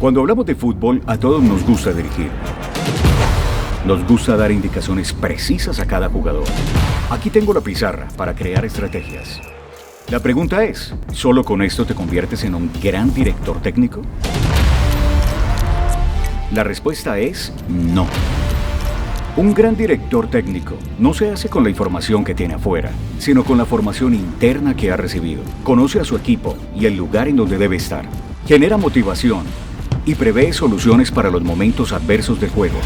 Cuando hablamos de fútbol, a todos nos gusta dirigir. Nos gusta dar indicaciones precisas a cada jugador. Aquí tengo la pizarra para crear estrategias. La pregunta es, ¿solo con esto te conviertes en un gran director técnico? La respuesta es no. Un gran director técnico no se hace con la información que tiene afuera, sino con la formación interna que ha recibido. Conoce a su equipo y el lugar en donde debe estar. Genera motivación y prevé soluciones para los momentos adversos del juego.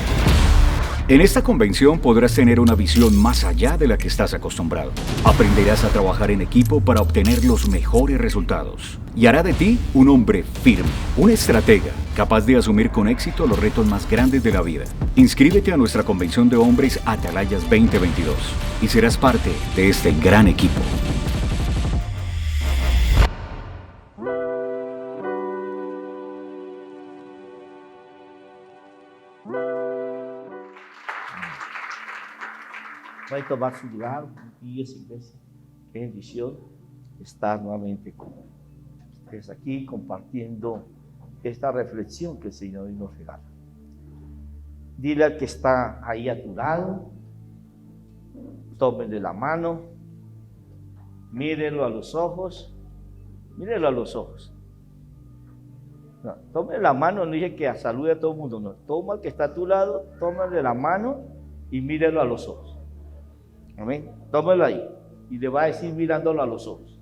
En esta convención podrás tener una visión más allá de la que estás acostumbrado. Aprenderás a trabajar en equipo para obtener los mejores resultados. Y hará de ti un hombre firme, un estratega, capaz de asumir con éxito los retos más grandes de la vida. Inscríbete a nuestra convención de hombres Atalayas 2022 y serás parte de este gran equipo. Vai tomar su lugar, días, iglesia. Qué bendición estar nuevamente con ustedes aquí compartiendo esta reflexión que el Señor nos regala. Dile al que está ahí a tu lado, tómenle la mano, mírenlo a los ojos, mírenlo a los ojos. No, tómenle la mano, no dije que salude a todo el mundo, no. Toma al que está a tu lado, tómale la mano y mírenlo a los ojos. Amén. Tómelo ahí y le va a decir mirándolo a los ojos.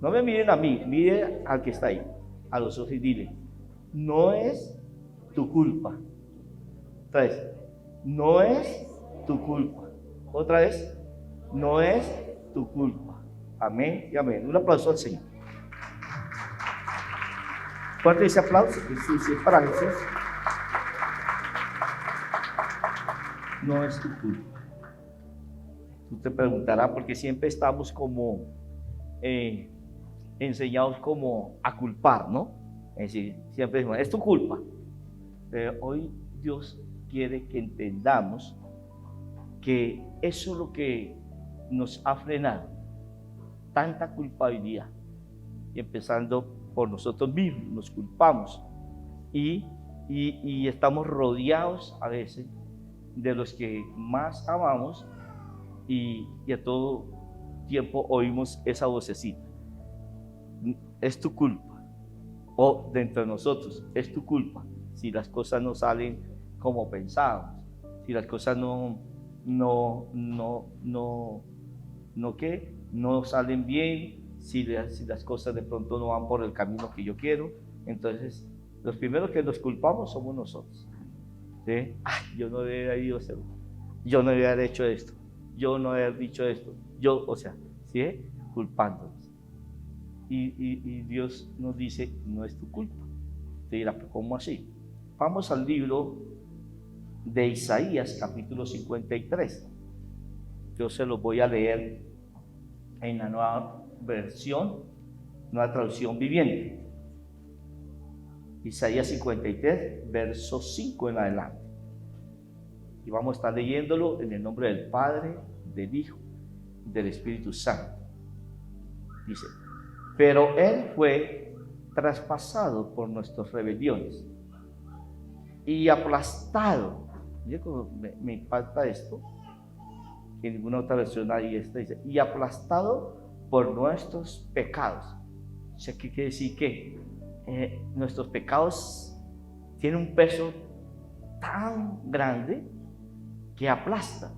No me miren a mí, mire al que está ahí, a los ojos y dile, no es tu culpa. Otra vez, no es tu culpa. Otra vez, no es tu culpa. Amén y amén. Un aplauso al Señor. Fuerte ese aplauso, Jesús, es para Jesús. No es tu culpa. Tú te preguntarás, porque siempre estamos como enseñados como a culpar, ¿no? Es decir, siempre decimos, es tu culpa. Pero hoy Dios quiere que entendamos que eso es lo que nos ha frenado, tanta culpabilidad. Y empezando por nosotros mismos, nos culpamos. Y estamos rodeados a veces de los que más amamos. Y a todo tiempo oímos esa vocecita. Es tu culpa. O dentro de nosotros, es tu culpa. Si las cosas no salen como pensábamos. Si las cosas no salen bien. Si las cosas de pronto no van por el camino que yo quiero. Entonces, los primeros que nos culpamos somos nosotros. ¿Sí? Ay, yo no debía haber ido a hacerlo. Yo no debía haber hecho esto. Yo no he dicho esto, ¿sí? Culpándonos. Y Dios nos dice, no es tu culpa. Te dirá, ¿cómo así? Vamos al libro de Isaías, capítulo 53. Yo se los voy a leer en la nueva versión, nueva traducción viviente. Isaías 53, verso 5 en adelante. Y vamos a estar leyéndolo en el nombre del Padre, del Hijo, del Espíritu Santo. Dice, pero Él fue traspasado por nuestras rebeliones y aplastado. Me impacta esto, que en ninguna otra versión hay esta, dice, y aplastado por nuestros pecados. O sea, ¿qué quiere decir? Que nuestros pecados tienen un peso tan grande que aplasta,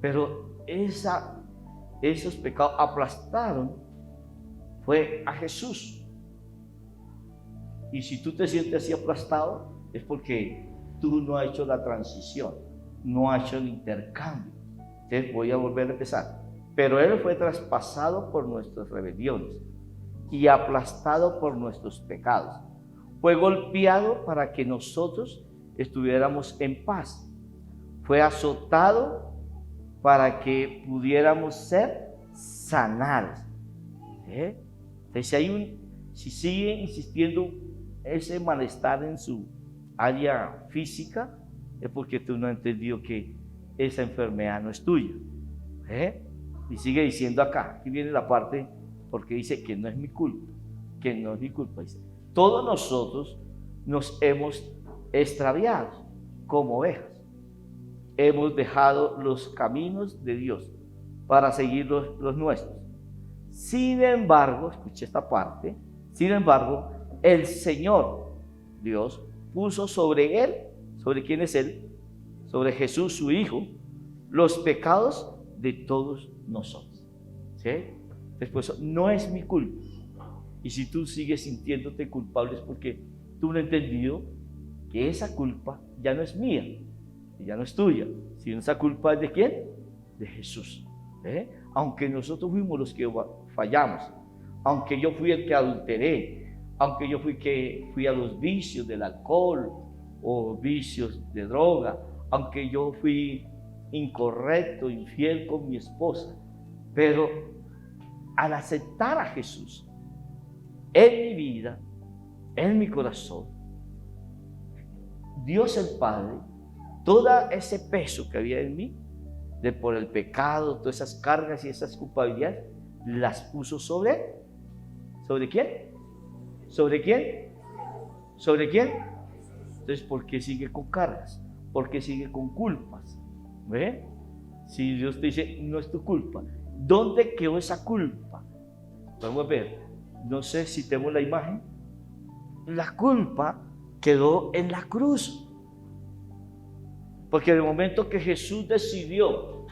pero esos pecados aplastaron fue a Jesús. Y si tú te sientes así aplastado, es porque tú no has hecho la transición, no has hecho el intercambio. Entonces voy a volver a empezar. Pero Él fue traspasado por nuestras rebeliones y aplastado por nuestros pecados. Fue golpeado para que nosotros estuviéramos en paz. Fue azotado para que pudiéramos ser sanados. Entonces, si sigue insistiendo ese malestar en su área física, es porque tú no has entendido que esa enfermedad no es tuya. Y sigue diciendo acá, aquí viene la parte, porque dice que no es mi culpa, Dice, todos nosotros nos hemos extraviado como ovejas. Hemos dejado los caminos de Dios para seguir los nuestros. Sin embargo, escuche esta parte, sin embargo, el Señor Dios puso sobre él, ¿sobre quién es él? Sobre Jesús, su Hijo, los pecados de todos nosotros. ¿Sí? Después, no es mi culpa. Y si tú sigues sintiéndote culpable es porque tú no has entendido que esa culpa ya no es mía, ya no es tuya, sino esa culpa es ¿de quién? De Jesús. Aunque nosotros fuimos los que fallamos, aunque yo fui el que adulteré, aunque yo fui a los vicios del alcohol o vicios de droga, aunque yo fui incorrecto, infiel con mi esposa, pero al aceptar a Jesús en mi vida, en mi corazón, Dios el Padre, todo ese peso que había en mí, por el pecado, todas esas cargas y esas culpabilidades, las puso sobre quién? ¿Sobre quién? ¿Sobre quién? Entonces, ¿por qué sigue con cargas? ¿Por qué sigue con culpas? ¿Ve? Si Dios te dice, no es tu culpa, ¿dónde quedó esa culpa? Vamos a ver, no sé si tenemos la imagen. La culpa quedó en la cruz. Porque en el momento que Jesús decidió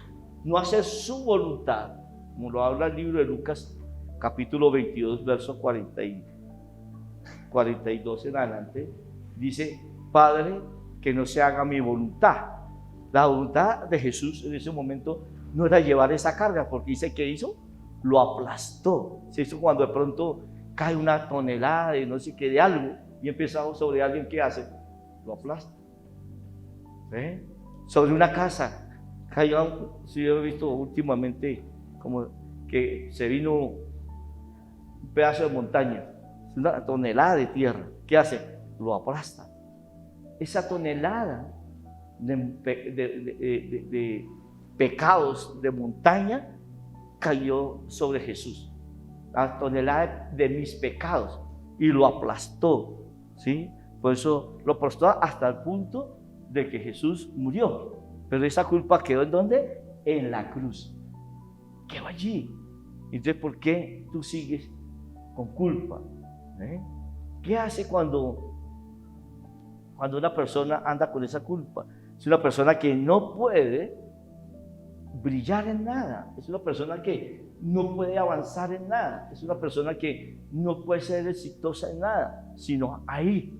no hacer su voluntad, como lo habla el libro de Lucas, capítulo 22, verso 42 en adelante, dice, Padre, que no se haga mi voluntad. La voluntad de Jesús en ese momento no era llevar esa carga, porque dice que hizo, lo aplastó. Se hizo cuando de pronto cae una tonelada de no sé qué de algo y empieza sobre alguien, ¿qué hace? Lo aplasta. ¿Eh? Sobre una casa cayó, si yo he visto últimamente como que se vino un pedazo de montaña, una tonelada de tierra, ¿qué hace? Lo aplasta. Esa tonelada de pecados de montaña cayó sobre Jesús, la tonelada de mis pecados, y lo aplastó, ¿sí? Por eso lo aplastó hasta el punto de que Jesús murió. Pero esa culpa quedó ¿en dónde? En la cruz. Quedó allí. Entonces, ¿por qué tú sigues con culpa? ¿Qué hace cuando una persona anda con esa culpa? Es una persona que no puede brillar en nada. Es una persona que no puede avanzar en nada. Es una persona que no puede ser exitosa en nada, sino ahí,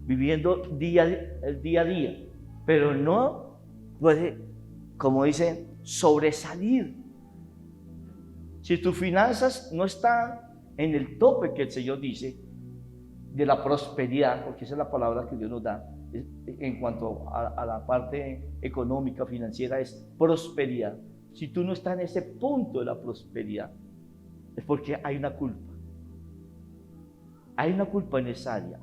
viviendo el día a día. Pero no puede, como dicen, sobresalir. Si tus finanzas no están en el tope que el Señor dice de la prosperidad, porque esa es la palabra que Dios nos da en cuanto a la parte económica, financiera, es prosperidad. Si tú no estás en ese punto de la prosperidad, es porque hay una culpa. Hay una culpa en esa área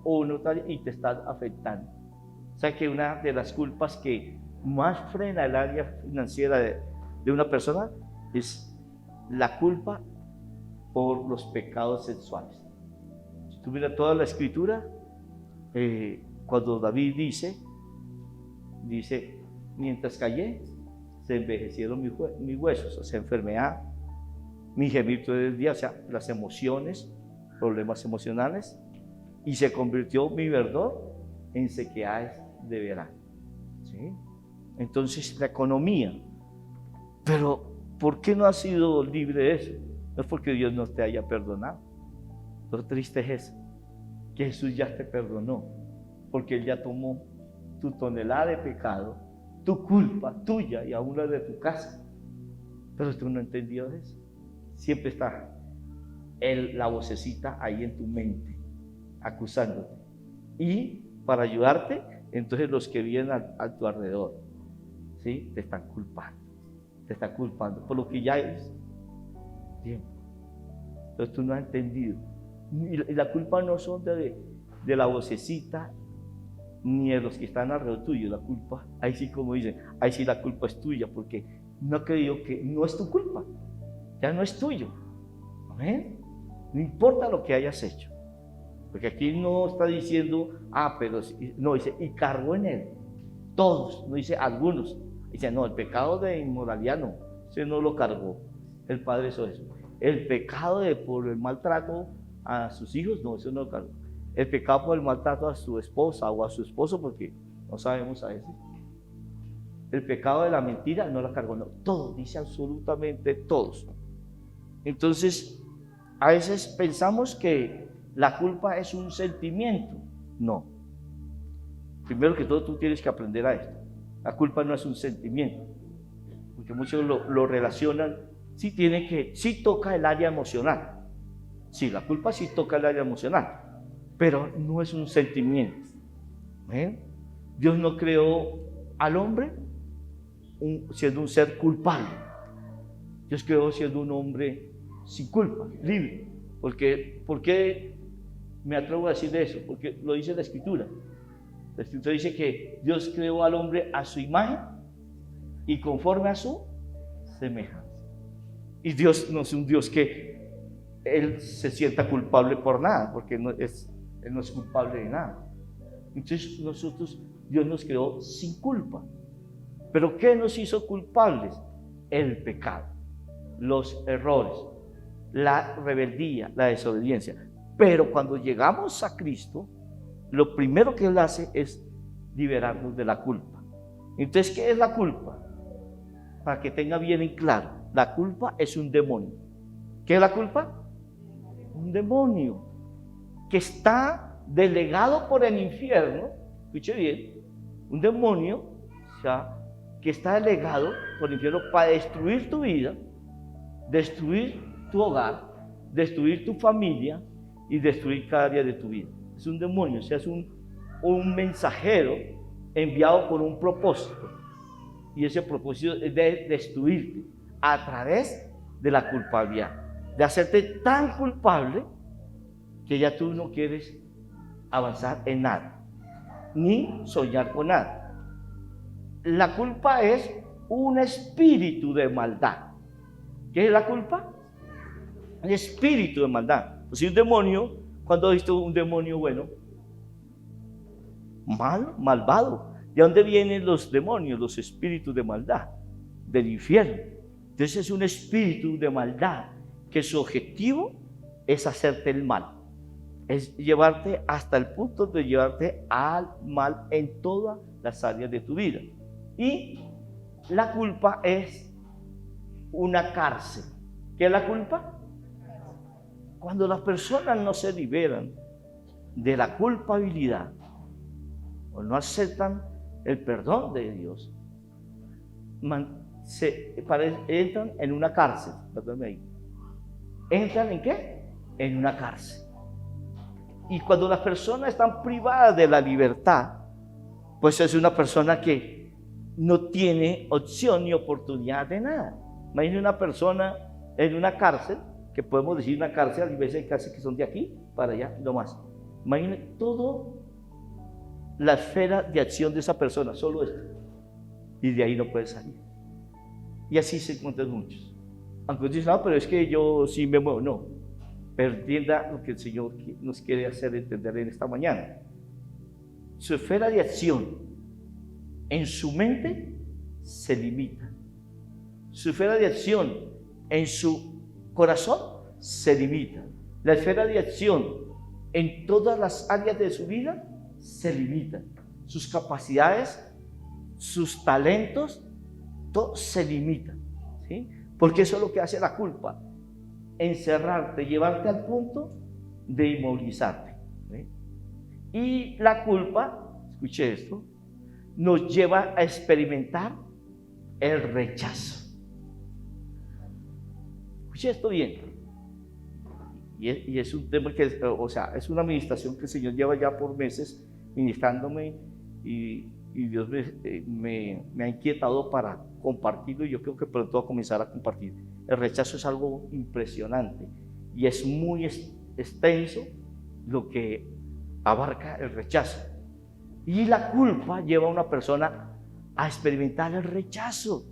y te está afectando. O sea que una de las culpas que más frena el área financiera de una persona es la culpa por los pecados sexuales. Si tú miras toda la escritura, cuando David dice, mientras callé, se envejecieron mis huesos, o sea, enfermedad, mi gemir todo el día, o sea, las emociones, problemas emocionales, y se convirtió mi verdor en sequedades de verano. ¿Sí? Entonces, la economía. Pero, ¿por qué no has sido libre de eso? No es porque Dios no te haya perdonado. Lo triste es eso, que Jesús ya te perdonó, porque Él ya tomó tu tonelada de pecado, tu culpa tuya y aún la de tu casa. Pero tú no entendió eso. Siempre está la vocecita ahí en tu mente, acusándote. Y para ayudarte, entonces los que vienen a tu alrededor, ¿sí? Te están culpando por lo que ya es tiempo. Entonces tú no has entendido. Y la culpa no son de la vocecita ni de los que están alrededor tuyo. La culpa, ahí sí, como dicen, ahí sí la culpa es tuya, porque no ha creído que no es tu culpa, ya no es tuyo. ¿Amén? No importa lo que hayas hecho, Porque aquí no está diciendo, pero no, dice, y cargó en él. Todos, no dice algunos. Dice, no, el pecado de inmoralidad no, ese no lo cargó. El Padre hizo eso. El pecado por el maltrato a sus hijos, no, eso no lo cargó. El pecado por el maltrato a su esposa o a su esposo, porque no sabemos a veces. El pecado de la mentira no la cargó, no. Todos, dice absolutamente todos. Entonces, a veces pensamos que la culpa es un sentimiento. No. Primero que todo, tú tienes que aprender a esto. La culpa no es un sentimiento. Porque muchos lo relacionan. Sí toca el área emocional. Sí, la culpa sí toca el área emocional. Pero no es un sentimiento. Dios no creó al hombre siendo un ser culpable. Dios creó siendo un hombre sin culpa, libre. ¿Por qué me atrevo a decir eso? Porque lo dice la Escritura. La Escritura dice que Dios creó al hombre a su imagen y conforme a su semejanza. Y Dios no es un Dios que Él se sienta culpable por nada, porque Él no es culpable de nada. Entonces Dios nos creó sin culpa. ¿Pero qué nos hizo culpables? El pecado, los errores, la rebeldía, la desobediencia. Pero cuando llegamos a Cristo, lo primero que Él hace es liberarnos de la culpa. Entonces, ¿qué es la culpa? Para que tenga bien en claro, la culpa es un demonio. ¿Qué es la culpa? Un demonio que está delegado por el infierno. Escuche bien, un demonio, que está delegado por el infierno para destruir tu vida, destruir tu hogar, destruir tu familia y destruir cada área de tu vida. Es un demonio, es un mensajero enviado con un propósito. Y ese propósito es de destruirte a través de la culpabilidad, de hacerte tan culpable que ya tú no quieres avanzar en nada, ni soñar con nada. La culpa es un espíritu de maldad. ¿Qué es la culpa? Un espíritu de maldad. O sea, un demonio, ¿cuándo has visto un demonio bueno? Malo, malvado. ¿De dónde vienen los demonios, los espíritus de maldad? Del infierno. Entonces es un espíritu de maldad que su objetivo es hacerte el mal. Es llevarte hasta el punto de llevarte al mal en todas las áreas de tu vida. Y la culpa es una cárcel. ¿Qué es la culpa? Cuando las personas no se liberan de la culpabilidad o no aceptan el perdón de Dios, entran en una cárcel. ¿Entran en qué? En una cárcel. Y cuando las personas están privadas de la libertad, pues es una persona que no tiene opción ni oportunidad de nada. Imagínate una persona en una cárcel, que podemos decir una cárcel, hay veces hay cárceles que son de aquí para allá, no más. Imagínate toda la esfera de acción de esa persona, solo esto. Y de ahí no puede salir. Y así se encuentran muchos. Aunque dicen, pero es que yo sí me muevo. No, pero entienda lo que el Señor nos quiere hacer entender en esta mañana. Su esfera de acción en su mente se limita. Su esfera de acción en su corazón se limita. La esfera de acción en todas las áreas de su vida se limita. Sus capacidades, sus talentos, todo se limita. ¿Sí? Porque eso es lo que hace la culpa. Encerrarte, llevarte al punto de inmovilizarte. ¿Sí? Y la culpa, escuche esto, nos lleva a experimentar el rechazo. Escuche esto bien. Y es un tema que, es una administración que el Señor lleva ya por meses ministrándome y Dios me ha inquietado para compartirlo y yo creo que pronto va a comenzar a compartir. El rechazo es algo impresionante y es muy extenso lo que abarca el rechazo. Y la culpa lleva a una persona a experimentar el rechazo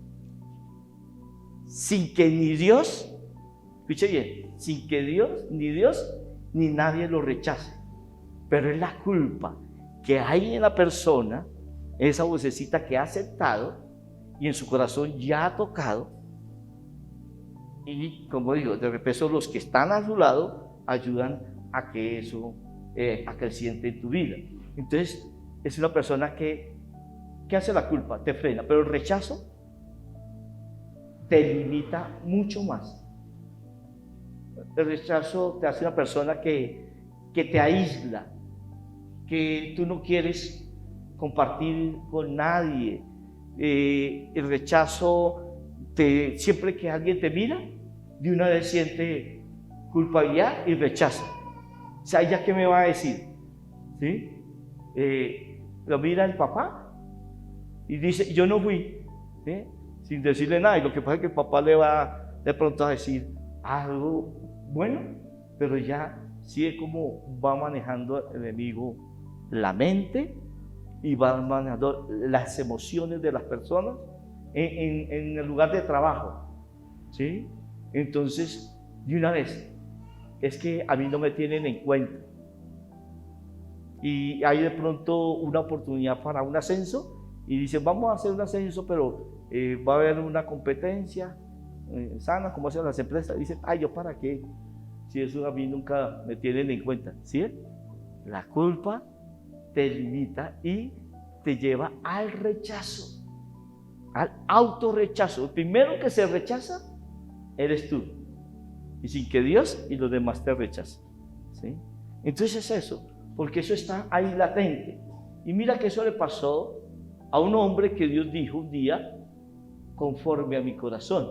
sin que ni Dios, escuche bien, sin que Dios ni nadie lo rechace. pero es la culpa que hay en la persona, esa vocecita que ha aceptado y en su corazón ya ha tocado. Y como digo, de repente los que están a su lado ayudan a que eso acreciente en tu vida. Entonces es una persona que hace la culpa, te frena, pero el rechazo te limita mucho más. El rechazo te hace una persona que te aísla, que tú no quieres compartir con nadie. El rechazo, siempre que alguien te mira, de una vez siente culpabilidad y rechazo. O sea, ¿ya qué me va a decir? ¿Sí? Lo mira el papá y dice, yo no fui, ¿sí? Sin decirle nada. Y lo que pasa es que el papá le va de pronto a decir algo bueno, pero ya sí es como va manejando el enemigo la mente y va manejando las emociones de las personas en el lugar de trabajo, ¿sí? Entonces, de una vez, es que a mí no me tienen en cuenta. Y hay de pronto una oportunidad para un ascenso y dicen, vamos a hacer un ascenso, pero va a haber una competencia sana, como hacen las empresas. Dicen, ay, ¿yo para qué? Si eso a mí nunca me tienen en cuenta. ¿Sí? La culpa te limita y te lleva al rechazo, al autorrechazo. El primero que se rechaza eres tú, y sin que Dios y los demás te rechacen, ¿sí? Entonces es eso, porque eso está ahí latente. Y mira que eso le pasó a un hombre que Dios dijo un día, conforme a mi corazón,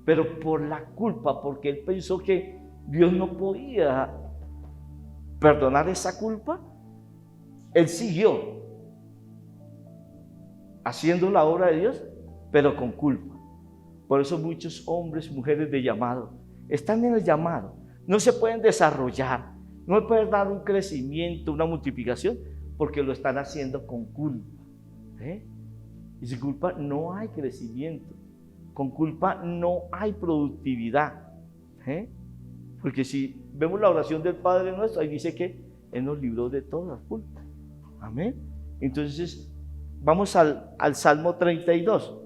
pero por la culpa, porque él pensó que Dios no podía perdonar esa culpa, él siguió haciendo la obra de Dios, pero con culpa. Por eso muchos hombres, mujeres de llamado, están en el llamado, no se pueden desarrollar, no pueden dar un crecimiento, una multiplicación, porque lo están haciendo con culpa. Y sin culpa no hay crecimiento, con culpa no hay productividad. Porque si vemos la oración del Padre Nuestro, ahí dice que Él nos libró de todas culpas. Amén. Entonces, vamos al Salmo 32.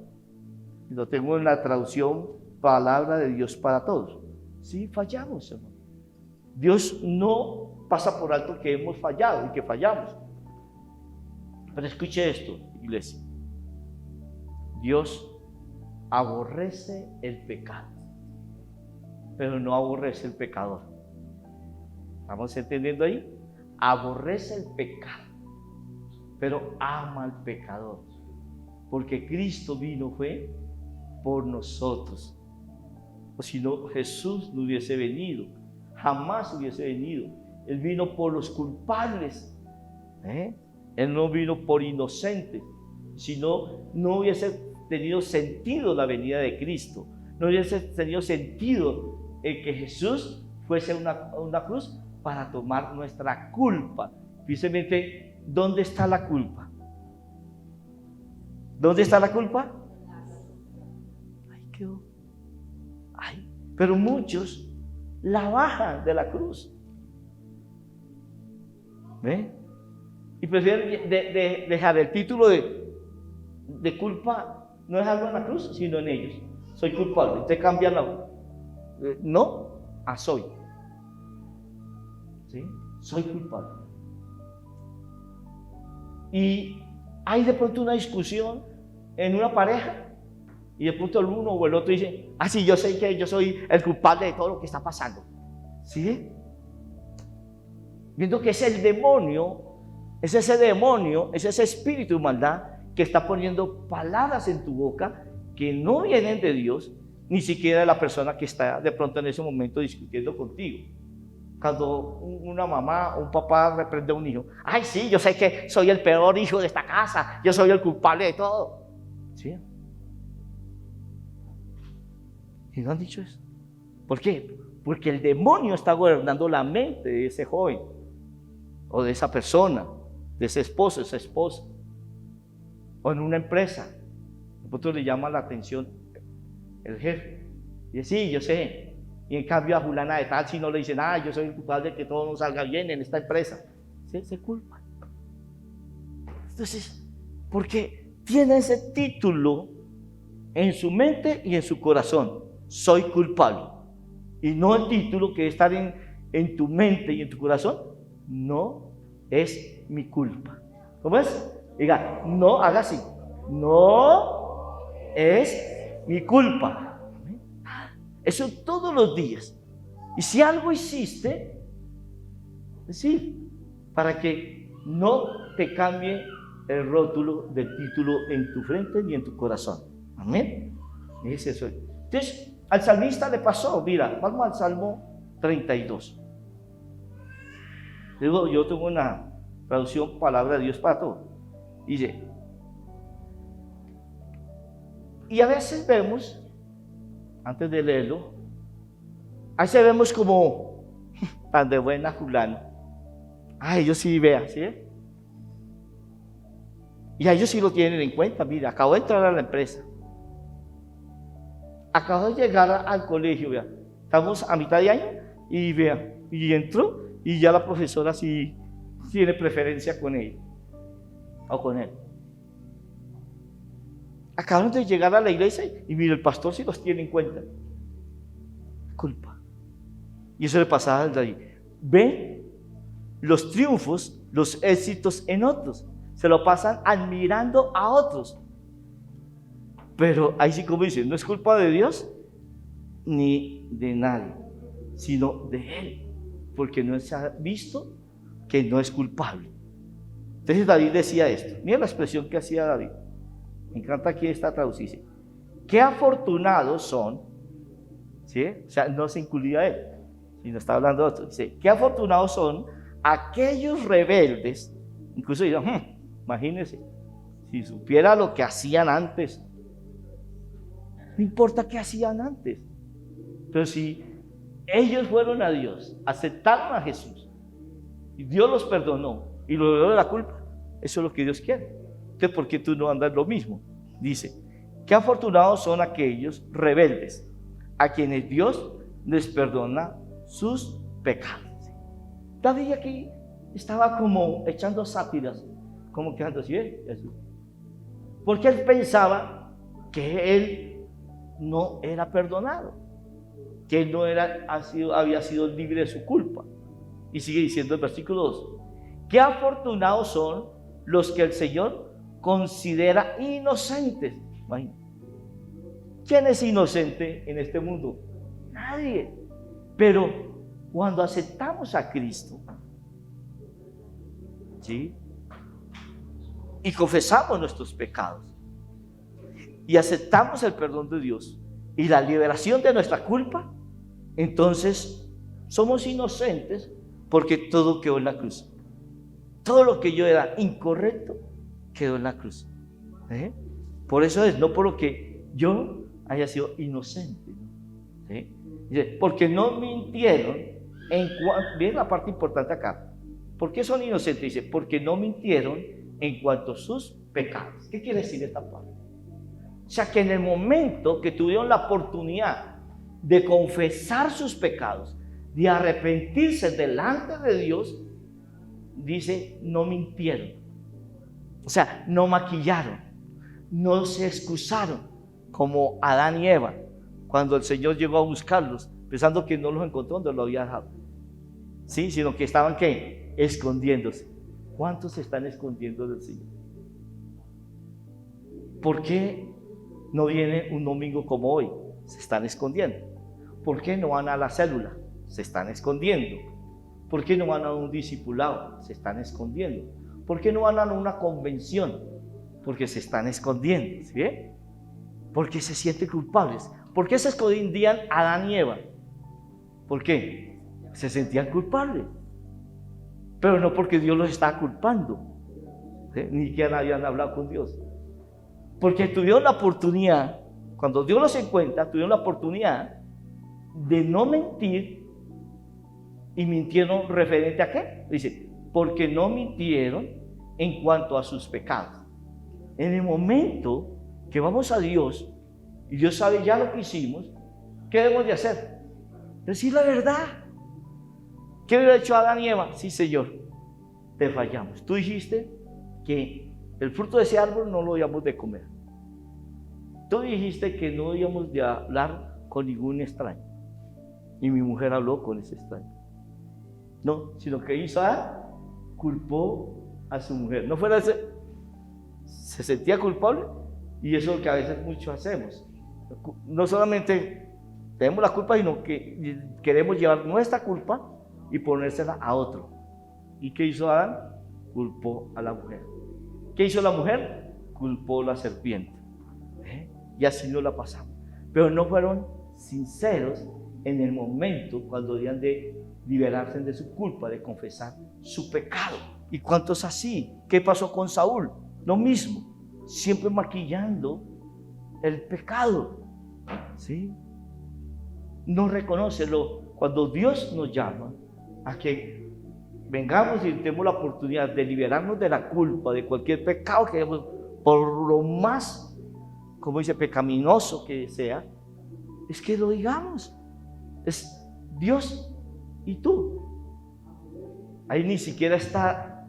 Lo tengo en la traducción Palabra de Dios para Todos. Sí, fallamos, hermano. Dios no pasa por alto que hemos fallado y que fallamos. Pero escuche esto, iglesia. Dios aborrece el pecado, pero no aborrece el pecador. ¿Estamos entendiendo ahí? Aborrece el pecado, pero ama al pecador. Porque Cristo vino fue por nosotros. O si no, Jesús no hubiese venido, jamás hubiese venido. Él vino por los culpables. Él no vino por inocentes. Si no, no hubiese tenido sentido la venida de Cristo. No hubiese tenido sentido el que Jesús fuese una cruz para tomar nuestra culpa. Precisamente, ¿dónde está la culpa? ¿Dónde está la culpa? Ahí quedó. Ay, pero muchos la bajan de la cruz. ¿Ve? Y prefieren dejar el título de culpa, no dejarlo en la cruz, sino en ellos. Soy culpable. Te cambian no a soy. ¿Sí? Soy culpable. Y hay de pronto una discusión en una pareja y de pronto el uno o el otro dice, sí, yo sé que yo soy el culpable de todo lo que está pasando. ¿Sí? Viendo que es el demonio, es ese demonio, es ese espíritu de maldad que está poniendo palabras en tu boca que no vienen de Dios, ni siquiera de la persona que está de pronto en ese momento discutiendo contigo. Cuando una mamá o un papá reprende a un hijo, sí, yo sé que soy el peor hijo de esta casa, yo soy el culpable de todo. ¿Sí? ¿Y no han dicho eso? ¿Por qué? Porque el demonio está gobernando la mente de ese joven, o de esa persona, de ese esposo, esa esposa, o en una empresa. De pronto le llama la atención el jefe, y dice, sí, yo sé. Y en cambio a fulana de tal, si no le dicen, yo soy el culpable de que todo no salga bien en esta empresa. se culpan. Entonces, porque tiene ese título en su mente y en su corazón: soy culpable. Y no el título que está en tu mente y en tu corazón: no es mi culpa. ¿Cómo es? Diga, no, haga así: no es mi culpa. Eso todos los días. Y si algo hiciste, decir, para que no te cambie el rótulo del título en tu frente ni en tu corazón. Amén. Es eso. Entonces, al salmista le pasó. Mira, vamos al Salmo 32. Luego, yo tengo una traducción, palabra de Dios para todo. Dice, y a veces vemos, antes de leerlo, a veces vemos como tan de buena fulano. Ah, ellos sí, vea, ¿sí? Y a ellos sí lo tienen en cuenta. Mira, acabo de entrar a la empresa, acabo de llegar al colegio, vea, estamos a mitad de año y vea, y entró y ya la profesora sí tiene preferencia con ella o con él. Acaban de llegar a la iglesia y mira, el pastor sí los tiene en cuenta. Culpa. Y eso le pasaba al David. Ve los triunfos, los éxitos en otros. Se lo pasan admirando a otros. Pero ahí sí, como dice, no es culpa de Dios ni de nadie, sino de Él, porque no se ha visto que no es culpable. Entonces David decía esto. Mira la expresión que hacía David. Me encanta aquí esta traducción. Qué afortunados son, ¿sí? O sea, no se incluía él, sino está hablando de otro. Dice, qué afortunados son aquellos rebeldes. Incluso dirán, imagínense, si supiera lo que hacían antes. No importa qué hacían antes, pero si ellos fueron a Dios, aceptaron a Jesús, y Dios los perdonó y lo liberó de la culpa, eso es lo que Dios quiere. Entonces, ¿por qué tú no andas lo mismo? Dice, qué afortunados son aquellos rebeldes, a quienes Dios les perdona sus pecados. David aquí estaba como echando sátiras, como quedando así, porque él pensaba que él no era perdonado, que él no había sido libre de su culpa. Y sigue diciendo el versículo 2, qué afortunados son los que el Señor considera inocentes. Imagínate. ¿Quién es inocente en este mundo? Nadie. Pero cuando aceptamos a Cristo, ¿sí?, y confesamos nuestros pecados y aceptamos el perdón de Dios y la liberación de nuestra culpa, entonces somos inocentes, porque todo quedó en la cruz. Todo lo que yo era incorrecto quedó en la cruz. Por eso es, no por lo que yo haya sido inocente. ¿Sí? Dice, porque no mintieron en cuanto, bien la parte importante acá, ¿por qué son inocentes? Dice, porque no mintieron en cuanto a sus pecados. ¿Qué quiere decir esta parte? O sea, que en el momento que tuvieron la oportunidad de confesar sus pecados, de arrepentirse delante de Dios, dice, no mintieron. O sea, no maquillaron, no se excusaron como Adán y Eva, cuando el Señor llegó a buscarlos, pensando que no los encontró donde lo había dejado. Sí, sino que estaban, ¿qué?, escondiéndose. ¿Cuántos se están escondiendo del Señor? ¿Por qué no viene un domingo como hoy? Se están escondiendo. ¿Por qué no van a la célula? Se están escondiendo. ¿Por qué no van a un discipulado? Se están escondiendo. ¿Por qué no van a una convención? Porque se están escondiendo, ¿sí? Porque se sienten culpables. ¿Por qué se escondían Adán y Eva? ¿Por qué? Se sentían culpables. Pero no porque Dios los estaba culpando, ¿sí?, ni que habían hablado con Dios. Porque tuvieron la oportunidad, cuando Dios los encuentra, tuvieron la oportunidad de no mentir, y mintieron referente a qué. Dice, porque no mintieron en cuanto a sus pecados. En el momento que vamos a Dios y Dios sabe ya lo que hicimos, ¿qué debemos de hacer? Decir la verdad. ¿Qué hubiera hecho Adán y Eva? Sí, Señor, te fallamos. Tú dijiste que el fruto de ese árbol no lo íbamos de comer. Tú dijiste que no íbamos de hablar con ningún extraño. Y mi mujer habló con ese extraño. No, sino que hizo culpó a su mujer. No fuera ese, se sentía culpable, y eso es lo que a veces muchos hacemos. No solamente tenemos la culpa, sino que queremos llevar nuestra culpa y ponérsela a otro. ¿Y qué hizo Adán? Culpó a la mujer. ¿Qué hizo la mujer? Culpó a la serpiente. Y así no la pasamos. Pero no fueron sinceros en el momento cuando debían de liberarse de su culpa, de confesar su pecado. ¿Y cuántos así? ¿Qué pasó con Saúl? Lo mismo, siempre maquillando el pecado, ¿sí? No reconocerlo. Cuando Dios nos llama a que vengamos y tenemos la oportunidad de liberarnos de la culpa, de cualquier pecado que hayamos, por lo más, como dice, pecaminoso que sea, es que lo digamos. Es Dios y tú. Ahí ni siquiera está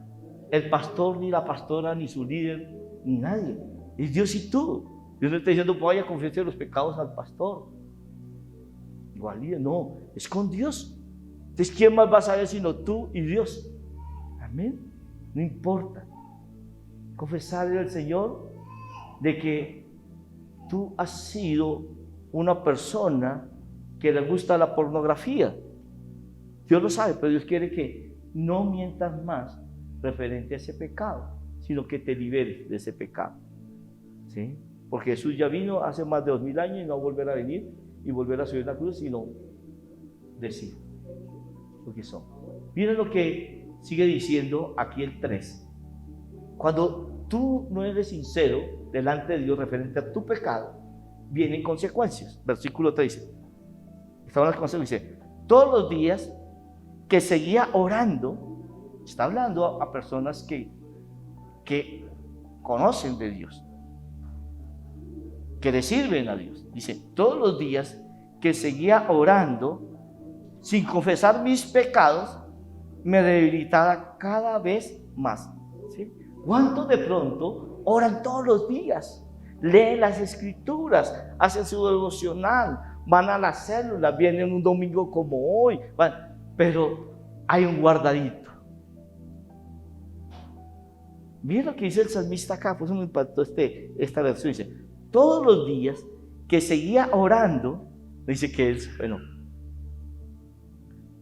el pastor, ni la pastora, ni su líder, ni nadie. Es Dios y tú. Dios no está diciendo, vaya a confesar los pecados al pastor. Igual, no, es con Dios. Entonces, ¿quién más va a saber sino tú y Dios? Amén. No importa. Confesarle al Señor de que tú has sido una persona que le gusta la pornografía. Dios lo sabe, pero Dios quiere que no mientas más referente a ese pecado, sino que te liberes de ese pecado, ¿sí? Porque Jesús ya vino hace más de 2000 años y no va a volver a venir y volver a subir la cruz, sino decir lo que son. Miren lo que sigue diciendo aquí el 3. Cuando tú no eres sincero delante de Dios referente a tu pecado, vienen consecuencias. Versículo 3 dice, estaban las consecuencias, dice, todos los días que seguía orando, está hablando a personas que conocen de Dios, que le sirven a Dios. Dice, todos los días que seguía orando, sin confesar mis pecados, me debilitaba cada vez más. ¿Sí? ¿Cuántos de pronto oran todos los días? Leen las escrituras, hacen su devocional, van a las células, vienen un domingo como hoy, pero hay un guardadito. Miren lo que dice el salmista acá, por eso me impactó esta versión. Dice, todos los días que seguía orando, dice que él,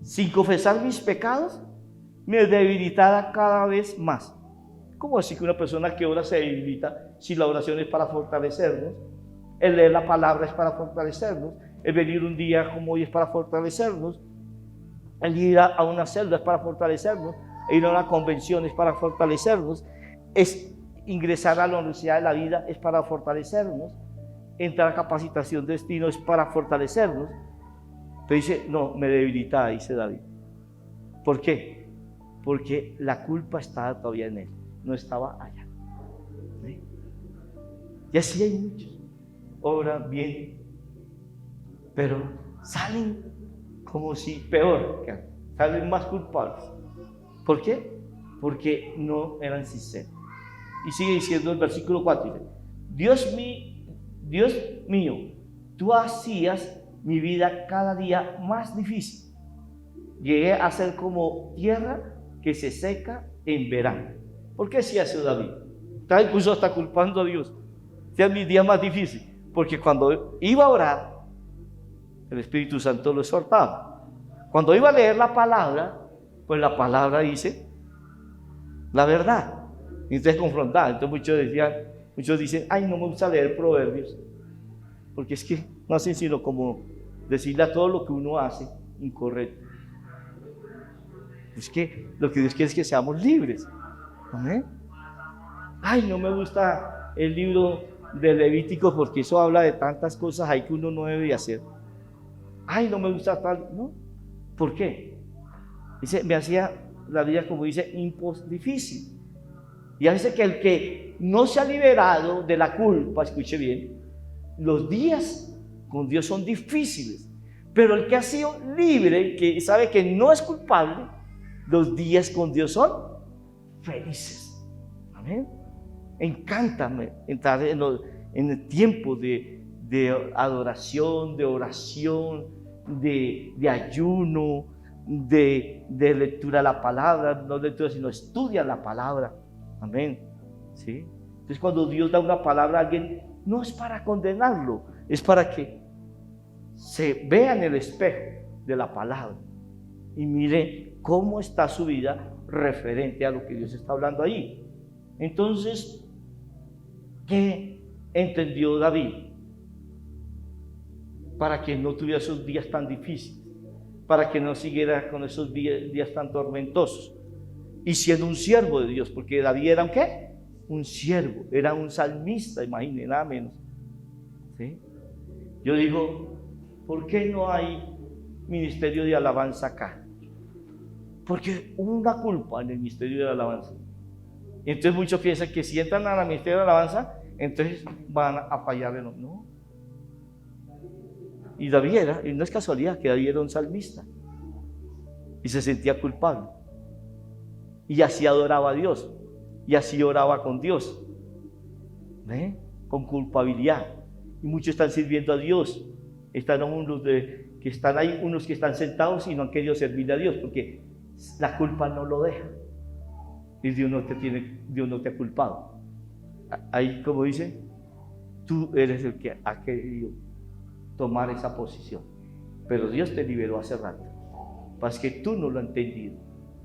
sin confesar mis pecados, me debilitaba cada vez más. ¿Cómo así que una persona que ora se debilita si la oración es para fortalecernos? El leer la palabra es para fortalecernos. El venir un día como hoy es para fortalecernos. El ir a una célula es para fortalecernos. El ir a una convención es para fortalecernos. Es ingresar a la Universidad de la Vida es para fortalecernos. Entrar a capacitación de destino es para fortalecernos. Pero dice, no, me debilitaba, dice David. ¿Por qué? Porque la culpa estaba todavía en él, no estaba allá. ¿Sí? Y así hay muchos. Obran bien, pero salen como si peor, salen más culpables. ¿Por qué? Porque no eran sinceros. Y sigue diciendo el versículo 4, dice, Dios mío, tú hacías mi vida cada día más difícil. Llegué a ser como tierra que se seca en verano. ¿Por qué hacía eso David? Está incluso hasta culpando a Dios. Sea mi día más difícil. Porque cuando iba a orar, el Espíritu Santo lo exhortaba. Cuando iba a leer la palabra, pues la palabra dice la verdad. Y entonces confrontaba. Entonces muchos dicen, ay, no me gusta leer proverbios. Porque es que no hacen sino como decirle a todo lo que uno hace incorrecto. Es que lo que Dios quiere es que seamos libres. ¿Amén? Ay, no me gusta el libro de Levítico porque eso habla de tantas cosas ahí que uno no debe hacer. Ay, no me gusta tal. ¿No? ¿Por qué? Dice, me hacía la vida, como dice, difícil. Y a veces que el que no se ha liberado de la culpa, escuche bien, los días con Dios son difíciles, pero el que ha sido libre, que sabe que no es culpable, los días con Dios son felices. Amén. Encántame entrar en el tiempo de adoración, de oración, de ayuno, de lectura de la palabra, no lectura, sino estudia la palabra. Amén. ¿Sí? Entonces, cuando Dios da una palabra a alguien, no es para condenarlo, es para que se vea en el espejo de la palabra y mire cómo está su vida referente a lo que Dios está hablando ahí. Entonces, ¿qué entendió David? Para que no tuviera esos días tan difíciles, para que no siguiera con esos días tan tormentosos, y siendo un siervo de Dios, porque David era ¿un qué? Un siervo, era un salmista, imagínense, nada menos. ¿Sí? Yo digo, ¿por qué no hay ministerio de alabanza acá? Porque hubo una culpa en el ministerio de la alabanza. Y entonces muchos piensan que si entran al ministerio de la alabanza, entonces van a fallarle. No. Y David era, y no es casualidad que David era un salmista, y se sentía culpable, y así adoraba a Dios, y así oraba con Dios, con culpabilidad. Y muchos están sirviendo a Dios, están unos que están ahí, unos que están sentados y no han querido servirle a Dios, porque la culpa no lo deja, y Dios no te ha culpado. Ahí, como dice, tú eres el que ha querido tomar esa posición, pero Dios te liberó hace rato. Pasa que tú no lo has entendido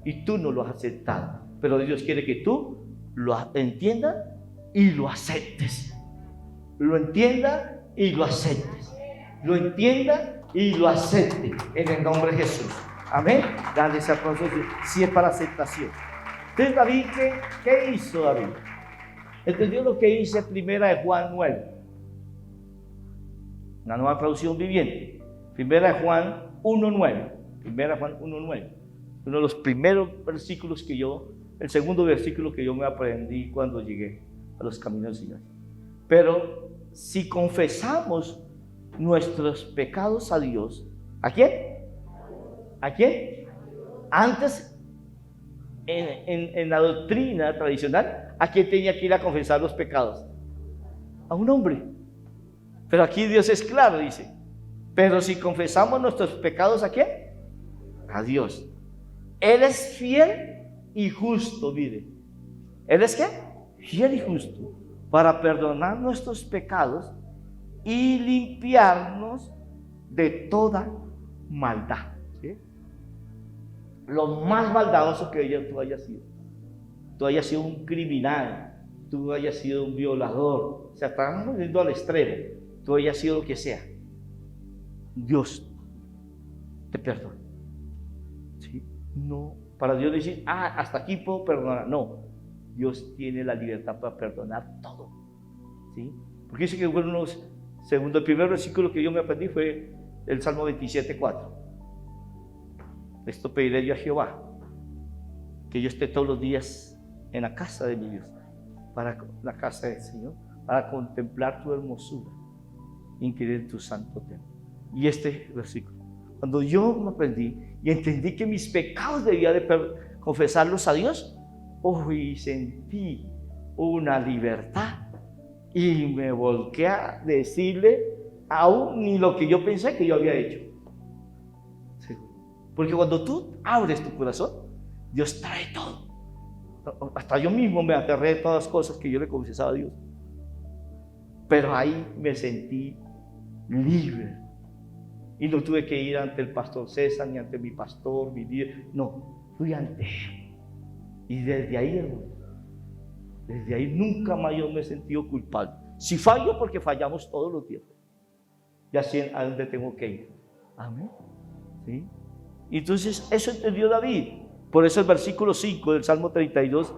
y tú no lo has aceptado, pero Dios quiere que tú lo entiendas y lo aceptes. Lo entienda y lo aceptes. Lo entienda y lo acepte en el nombre de Jesús. Amén. Dale ese aplauso si es para aceptación. Entonces David, ¿qué hizo David? Entendió lo que dice Primera de Juan 9. Una nueva traducción viviente. Primera de Juan 1:9. Primera de Juan 1:9. Uno de los primeros versículos el segundo versículo que yo me aprendí cuando llegué a los caminos del Señor. Pero si confesamos nuestros pecados a Dios, ¿a quién? ¿A quién? Antes, en la doctrina tradicional, ¿a quién tenía que ir a confesar los pecados? A un hombre. Pero aquí Dios es claro, dice, pero si confesamos nuestros pecados, ¿a quién? A Dios. Él es fiel y justo, mire. ¿Él es qué? Fiel y justo, para perdonar nuestros pecados y limpiarnos de toda maldad. ¿Sí? Lo más maldadoso que tú hayas sido. Tú hayas sido un criminal, tú hayas sido un violador, o sea, estamos yendo al extremo. Tú hayas sido lo que sea, Dios te perdona. ¿Sí? No, para Dios decir, hasta aquí puedo perdonar. No, Dios tiene la libertad para perdonar todo. ¿Sí? Porque dice que el primer versículo que yo me aprendí fue el Salmo 27:4. Esto pediré yo a Jehová, que yo esté todos los días en la casa de mi Dios, para la casa del Señor, para contemplar tu hermosura, inquirir tu santo templo. Y este versículo, cuando yo me aprendí y entendí que mis pecados debía de confesarlos a Dios, y sentí una libertad y me volqué a decirle aún ni lo que yo pensé que yo había hecho. Sí. Porque cuando tú abres tu corazón, Dios trae todo. Hasta yo mismo me aterré de todas las cosas que yo le confesaba a Dios, pero ahí me sentí libre y no tuve que ir ante el pastor César ni ante mi pastor, mi líder. No, fui ante él. Y desde ahí, hermano, desde ahí nunca más yo me he sentido culpable. Si fallo, porque fallamos todos los días, ya sé a dónde tengo que ir. Amén. ¿Sí? Y entonces eso entendió David. Por eso el versículo 5 del Salmo 32,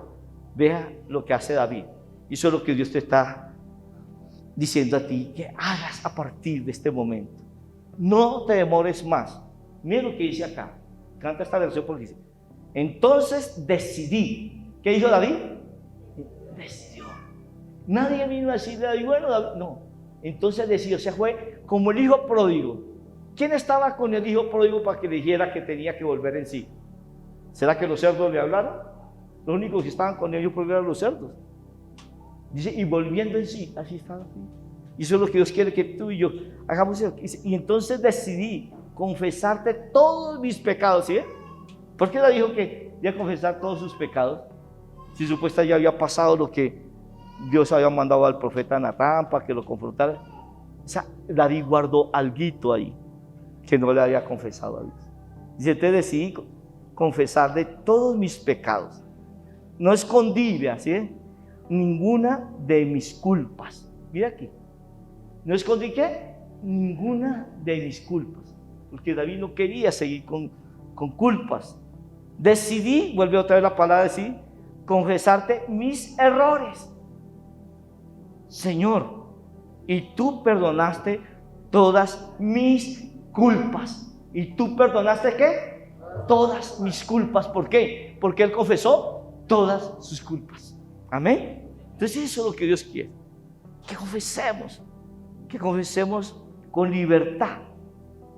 vea lo que hace David. Y eso es lo que Dios te está diciendo a ti, que hagas a partir de este momento. No te demores más. Mira lo que dice acá. Canta esta versión porque dice, entonces decidí. ¿Qué dijo David? Decidió. Nadie vino a decirle a David, bueno, David, no. Entonces decidió, o sea, fue como el hijo pródigo. ¿Quién estaba con el hijo pródigo para que le dijera que tenía que volver en sí? ¿Será que los cerdos le hablaron? Los únicos que estaban con ellos eran los cerdos. Dice, y volviendo en sí, así estaba. Y eso es lo que Dios quiere que tú y yo hagamos. Y entonces decidí confesarte todos mis pecados, ¿sí? ¿Por qué David dijo que iba a confesar todos sus pecados? Si supuestamente ya había pasado lo que Dios había mandado al profeta Natán para que lo confrontara. O sea, David guardó alguito ahí que no le había confesado a Dios. Dice, entonces decidí confesar de todos mis pecados. No escondí, ¿sí? Ninguna de mis culpas. Mira aquí. ¿No escondí qué? Ninguna de mis culpas. Porque David no quería seguir con culpas. Decidí, vuelve otra vez la palabra decir, confesarte mis errores. Señor, y tú perdonaste todas mis culpas. ¿Y tú perdonaste qué? Todas mis culpas. ¿Por qué? Porque Él confesó todas sus culpas. Amén. Entonces eso es lo que Dios quiere. Que confesemos con libertad.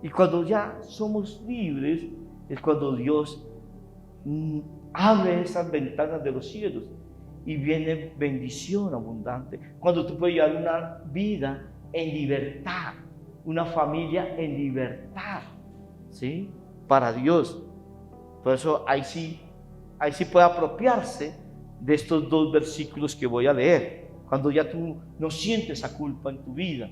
Y cuando ya somos libres, es cuando Dios abre esas ventanas de los cielos y viene bendición abundante. Cuando tú puedes llevar una vida en libertad, una familia en libertad, ¿sí? Para Dios. Por eso ahí sí puede apropiarse de estos dos versículos que voy a leer. Cuando ya tú no sientes esa culpa en tu vida,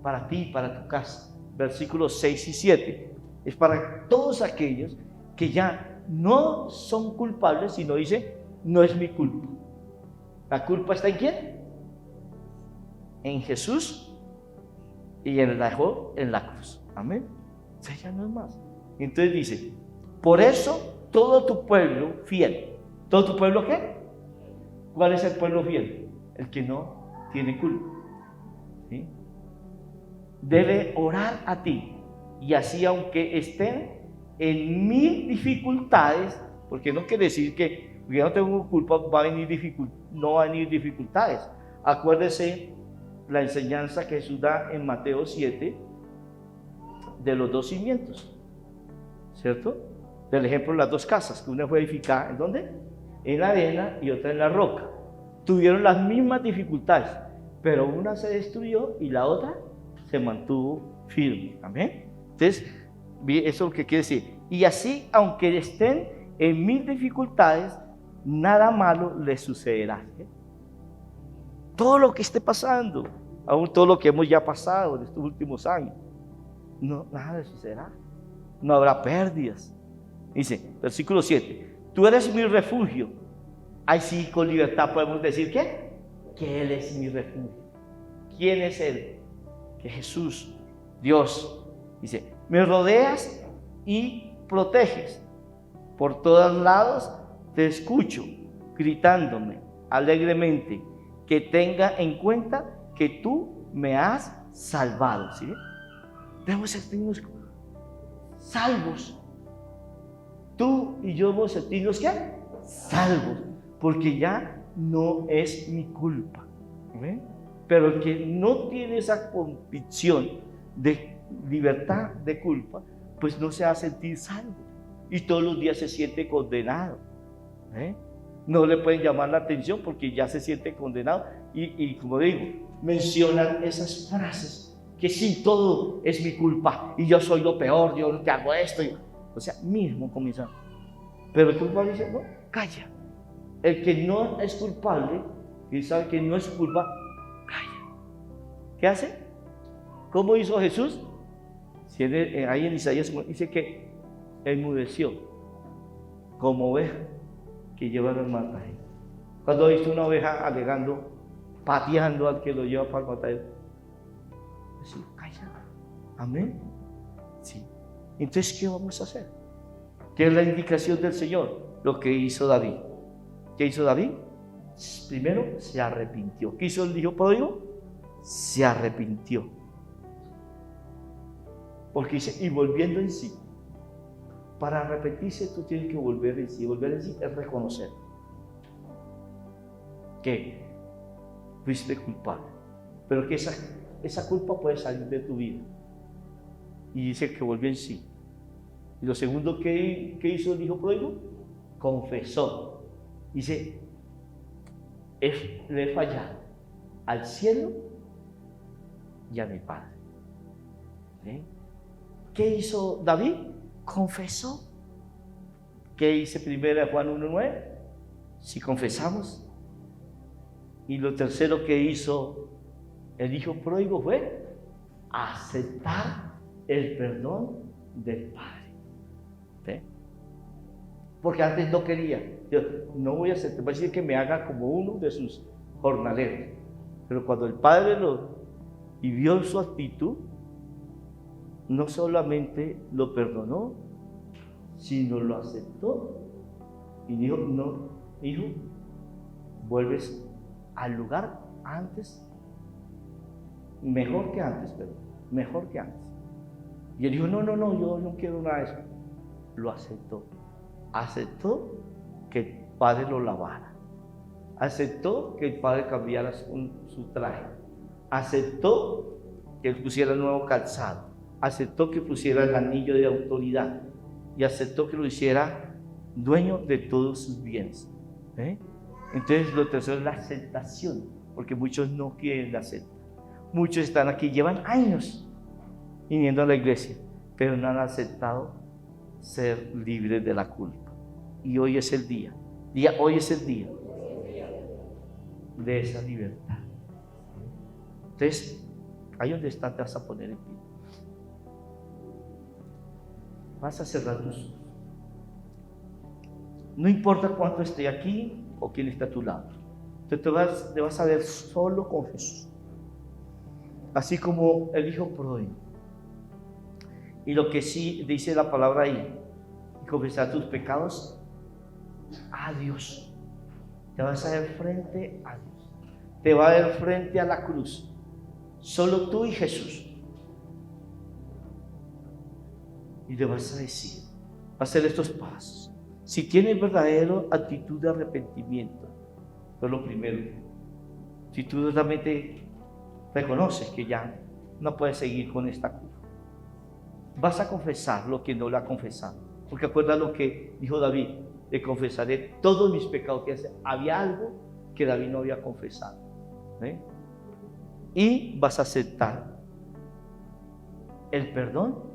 para ti, para tu casa. Versículos 6 y 7. Es para todos aquellos que ya no son culpables, sino dice, no es mi culpa. ¿La culpa está en quién? En Jesús y en la cruz. Amén. O sea, ya no es más. Entonces dice, por eso todo tu pueblo fiel. ¿Todo tu pueblo qué? ¿Cuál es el pueblo fiel? El que no tiene culpa. ¿Sí? Debe orar a ti. Y así, aunque estén en 1000 dificultades, porque no quiere decir que porque yo no tengo culpa no va a venir dificultades. Acuérdese la enseñanza que Jesús da en Mateo 7 de los dos cimientos, ¿cierto? Del ejemplo de las dos casas, que una fue edificada, ¿en dónde? En la arena y otra en la roca. Tuvieron las mismas dificultades, pero una se destruyó y la otra se mantuvo firme. Amén. Entonces, eso es lo que quiere decir. Y así, aunque estén en 1000 dificultades, nada malo les sucederá. Todo lo que esté pasando, aún todo lo que hemos ya pasado en estos últimos años, no, nada les sucederá. No habrá pérdidas. Dice, versículo 7, tú eres mi refugio. Ahí sí, con libertad podemos decir ¿qué? Que Él es mi refugio. ¿Quién es Él? Que Jesús, Dios. Dice, me rodeas y proteges. Por todos lados te escucho, gritándome alegremente, que tenga en cuenta que tú me has salvado. ¿Sí? Debemos sentirnos salvos. Tú y yo debemos sentirnos ¿qué? Salvos, porque ya no es mi culpa. ¿Sí? Pero el que no tiene esa convicción de libertad de culpa, pues no se va a sentir salvo. Y todos los días se siente condenado. No le pueden llamar la atención porque ya se siente condenado. Y como digo, mencionan esas frases que sí, todo es mi culpa y yo soy lo peor, yo no te hago esto. O sea, mismo comienza. Pero el culpable dice, no, calla. El que no es culpable, que sabe que no es culpa, calla. ¿Qué hace? ¿Cómo hizo Jesús? Ahí en Isaías dice que enmudeció como oveja que lleva el matadero. Cuando ha visto una oveja alegando, pateando al que lo lleva para el matadero, dice, calla. Amén. Sí. Entonces, ¿qué vamos a hacer? ¿Qué es la indicación del Señor? Lo que hizo David. ¿Qué hizo David? Primero se arrepintió. ¿Qué hizo el hijo pródigo? Se arrepintió. Porque dice, y volviendo en sí. Para arrepentirse tú tienes que volver en sí. Volver en sí es reconocer que fuiste culpable, pero que esa culpa puede salir de tu vida. Y dice que volvió en sí. Y lo segundo que hizo el hijo pródigo, confesó Dice, le he fallado al cielo y a mi padre. ¿Sí? ¿Qué hizo David? Confesó. ¿Qué dice 1 Juan 1:9? Si confesamos. Y lo tercero que hizo el hijo pródigo fue aceptar el perdón del padre. ¿Sí? Porque antes no quería. Yo no voy a aceptar, voy a decir que me haga como uno de sus jornaleros. Pero cuando el padre y vio su actitud, no solamente lo perdonó, sino lo aceptó y dijo, no, hijo, vuelves al lugar antes, mejor que antes. Y él dijo, no, yo no quiero nada de eso. Lo aceptó que el padre lo lavara, aceptó que el padre cambiara su traje, aceptó que él pusiera el nuevo calzado, aceptó que pusiera el anillo de autoridad y aceptó que lo hiciera dueño de todos sus bienes. Entonces lo tercero es la aceptación, porque muchos no quieren la aceptación. Muchos están aquí, llevan años viniendo a la iglesia, pero no han aceptado ser libres de la culpa. Y hoy es el día de esa libertad. Entonces, ahí donde estás te vas a poner en pie. Vas a cerrar tus ojos. No importa cuánto esté aquí o quién está a tu lado. Tú te vas a ver solo con Jesús. Así como el hijo pródigo. Y lo que sí dice la palabra ahí, confesar tus pecados a Dios. Te vas a ver frente a Dios. Te va a ver frente a la cruz. Solo tú y Jesús. Y le vas a decir, vas a hacer estos pasos. Si tienes verdadera actitud de arrepentimiento, eso es lo primero. Si tú realmente reconoces que ya no puedes seguir con esta culpa, vas a confesar lo que no lo ha confesado. Porque acuerda lo que dijo David, le confesaré todos mis pecados. Que había algo que David no había confesado. Y vas a aceptar el perdón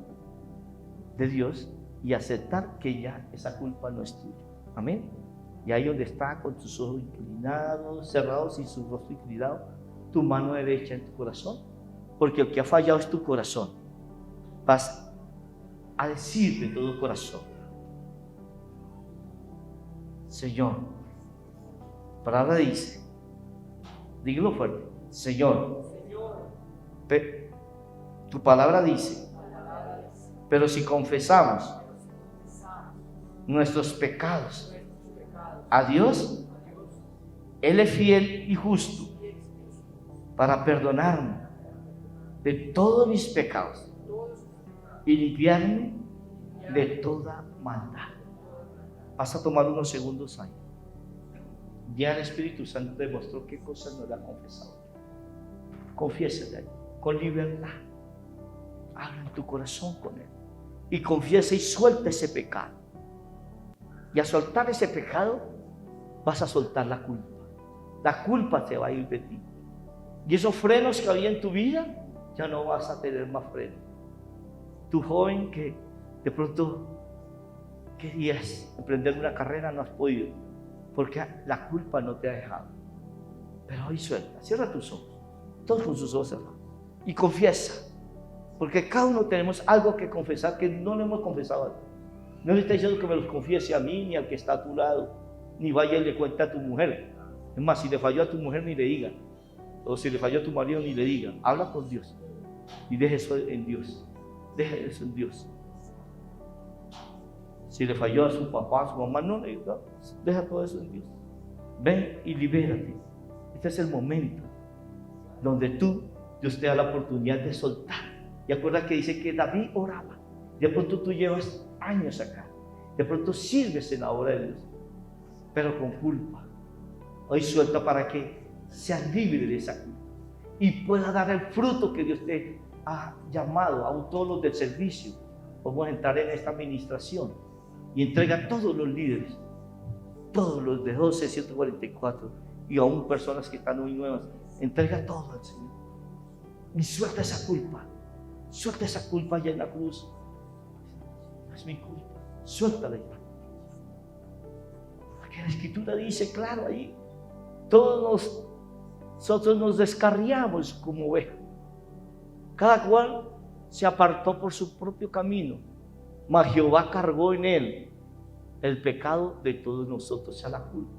de Dios y aceptar que ya esa culpa no es tuya. Amén. Y ahí donde está, con tus ojos inclinados, cerrados y su rostro inclinado, tu mano derecha en tu corazón, porque el que ha fallado es tu corazón. Vas a decir de todo corazón, Señor, la palabra dice, dígalo fuerte, Señor, tu palabra dice, pero si confesamos nuestros pecados a Dios, Él es fiel y justo para perdonarme de todos mis pecados y limpiarme de toda maldad. Vas a tomar unos segundos ahí. Ya el Espíritu Santo demostró qué cosas no le ha confesado. Confiésale ahí, con libertad. Habla en tu corazón con Él. Y confiesa y suelta ese pecado. Y a soltar ese pecado, vas a soltar la culpa. La culpa te va a ir de ti. Y esos frenos que había en tu vida, ya no vas a tener más frenos. Tu joven que de pronto querías emprender una carrera, no has podido, porque la culpa no te ha dejado. Pero hoy suelta, cierra tus ojos, todos con sus ojos cerrados, y confiesa. Porque cada uno tenemos algo que confesar que no le hemos confesado. No le está diciendo que me los confiese a mí ni al que está a tu lado, ni vaya y le cuente a tu mujer. Es más, si le falló a tu mujer, ni le diga. O si le falló a tu marido, ni le diga. Habla con Dios y deja eso en Dios. Deja eso en Dios. Si le falló a su papá, a su mamá, no le diga. Deja todo eso en Dios. Ven y libérate. Este es el momento donde Dios te da la oportunidad de soltar. Y acuerda que dice que David oraba. De pronto tú llevas años acá. De pronto sirves en la obra de Dios, pero con culpa. Hoy suelta para que seas libre de esa culpa y pueda dar el fruto que Dios te ha llamado. Aún todos los del servicio, vamos a entrar en esta administración y entrega a todos los líderes todos los de 12, 144 y aún personas que están hoy nuevas, entrega todo al Señor y suelta esa culpa allá en la cruz. No es mi culpa, suéltala ya. Porque la Escritura dice claro ahí, nosotros nos descarriamos como ovejas, cada cual se apartó por su propio camino, mas Jehová cargó en él el pecado de todos nosotros, o sea, la culpa.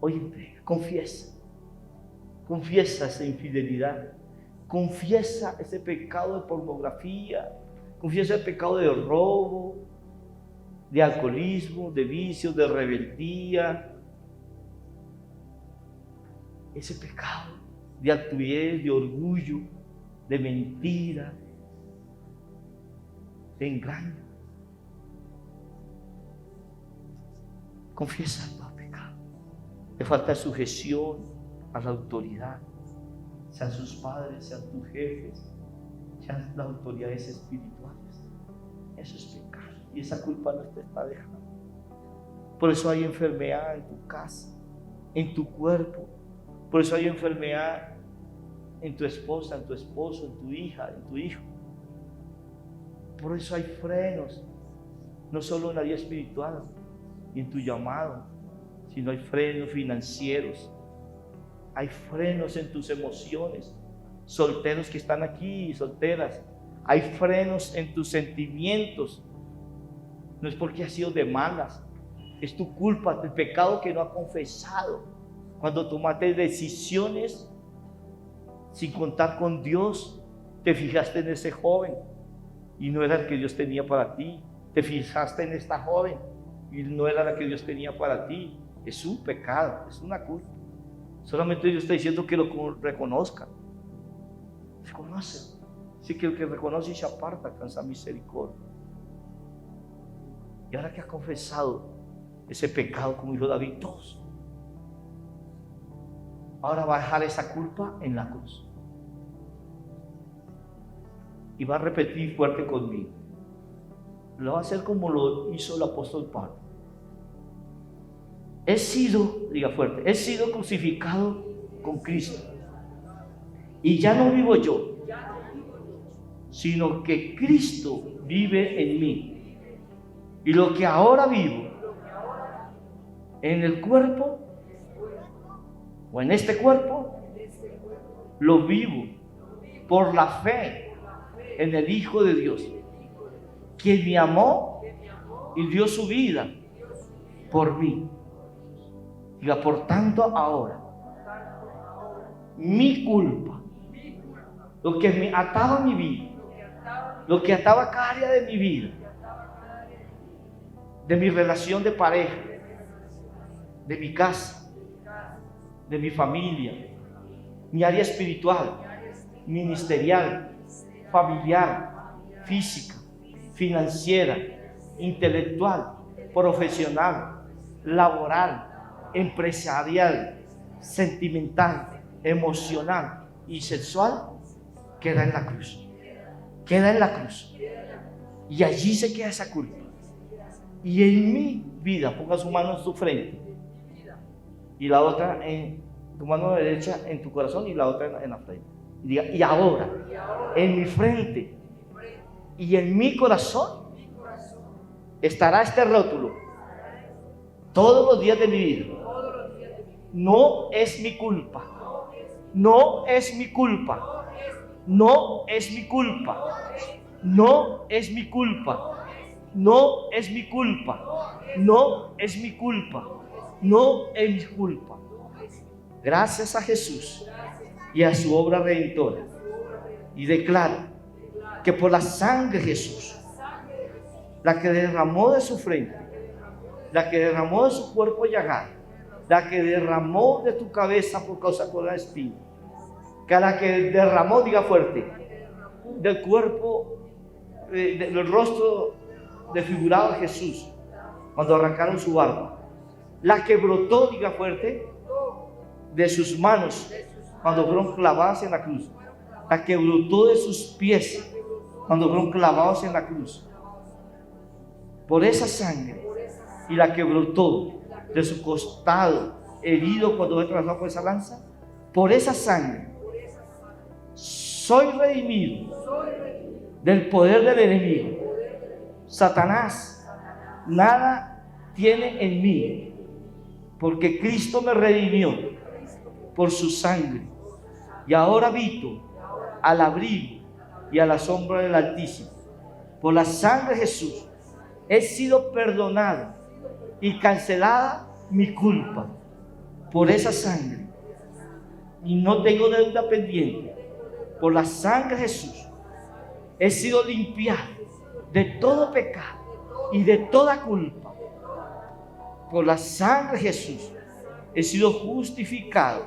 Hoy entrega, confiesa esa infidelidad, confiesa ese pecado de pornografía, confiesa el pecado de robo, de alcoholismo, de vicios, de rebeldía, ese pecado de altivez, de orgullo, de mentira, de engaño. Confiesa el pecado. Le falta sujeción a la autoridad, sean sus padres, sean tus jefes, sean las autoridades espirituales. Eso es pecado y esa culpa no te está dejando. Por eso hay enfermedad en tu casa, en tu cuerpo. Por eso hay enfermedad en tu esposa, en tu esposo, en tu hija, en tu hijo. Por eso hay frenos, no solo en la vida espiritual y en tu llamado, sino hay frenos financieros, hay frenos en tus emociones. Solteros que están aquí y solteras, hay frenos en tus sentimientos. No es porque has sido de malas, es tu culpa, el pecado que no has confesado. Cuando tomaste decisiones sin contar con Dios, te fijaste en ese joven y no era el que Dios tenía para ti. Te fijaste en esta joven y no era la que Dios tenía para ti. Es un pecado, es una culpa. Solamente Dios está diciendo que lo reconozca. Reconoce. Así que el que reconoce y se aparta alcanza misericordia. Y ahora que has confesado ese pecado, como dijo David, todos, ahora va a dejar esa culpa en la cruz. Y va a repetir fuerte conmigo. Lo va a hacer como lo hizo el apóstol Pablo. He sido, diga fuerte, he sido crucificado con Cristo. Y ya no vivo yo, sino que Cristo vive en mí. Y lo que ahora vivo en el cuerpo, o en este cuerpo, lo vivo por la fe en el Hijo de Dios, quien me amó y dio su vida por mí. Diga, por tanto ahora, mi culpa, lo que me ataba mi vida, lo que ataba cada área de mi vida, de mi relación de pareja, de mi casa, de mi familia, mi área espiritual, ministerial, familiar, física, financiera, intelectual, profesional, laboral, empresarial, sentimental, emocional y sexual, queda en la cruz. Queda en la cruz. Y allí se queda esa culpa. Y en mi vida, ponga su mano en tu frente y la otra en tu mano derecha en tu corazón y la otra en la frente. Y diga, y ahora, en mi frente y en mi corazón estará este rótulo todos los días de mi vida. No es mi culpa. No es mi culpa. No es mi culpa. No es mi culpa. No es mi culpa. No es mi culpa. No es mi culpa. Gracias a Jesús y a su obra redentora. Y declaro que por la sangre de Jesús, la que derramó de su frente, la que derramó de su cuerpo llagado, la que derramó de tu cabeza por causa de la espina, que la que derramó, diga fuerte, del cuerpo, del rostro desfigurado de Jesús, cuando arrancaron su barba, la que brotó, diga fuerte, de sus manos, cuando fueron clavadas en la cruz, la que brotó de sus pies, cuando fueron clavados en la cruz, por esa sangre, y la que brotó de su costado herido cuando fue atravesado por esa lanza, por esa sangre, soy redimido del poder del enemigo. Satanás, nada tiene en mí, porque Cristo me redimió por su sangre. Y ahora habito al abrigo y a la sombra del Altísimo. Por la sangre de Jesús he sido perdonado y cancelada mi culpa por esa sangre. Y no tengo deuda pendiente. Por la sangre de Jesús he sido limpiado de todo pecado y de toda culpa. Por la sangre de Jesús he sido justificado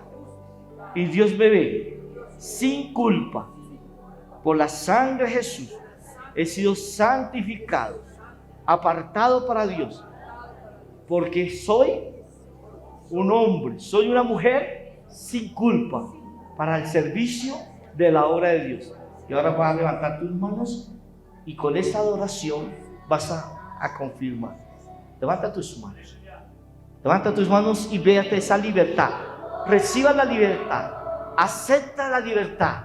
y Dios me ve sin culpa. Por la sangre de Jesús he sido santificado, apartado para Dios, porque soy un hombre, soy una mujer sin culpa para el servicio de la obra de Dios. Y ahora vas a levantar tus manos y con esa adoración vas a confirmar. Levanta tus manos. Levanta tus manos y véate esa libertad. Reciba la libertad. Acepta la libertad.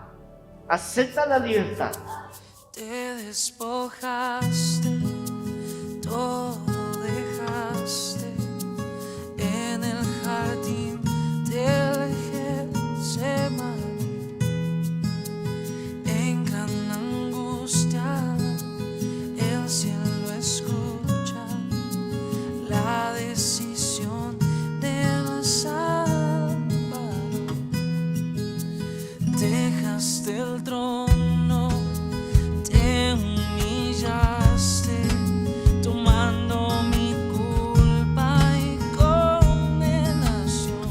Acepta la libertad. Te despojaste, todo dejaste en el jardín del Getsemaní. En gran angustia el cielo escucha la decisión del Salvador. Dejaste el trono, te humillaste, tomando mi culpa y condenación.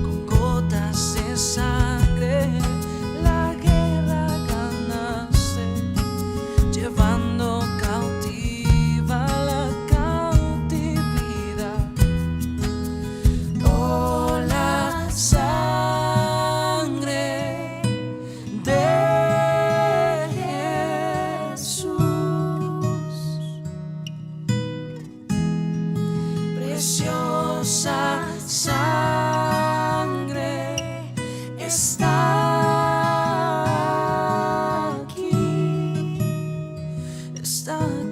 Con gotas de sangre la guerra ganaste, llevando cautiva la cautividad. Oh, la sangre de preciosa sangre está aquí, está aquí.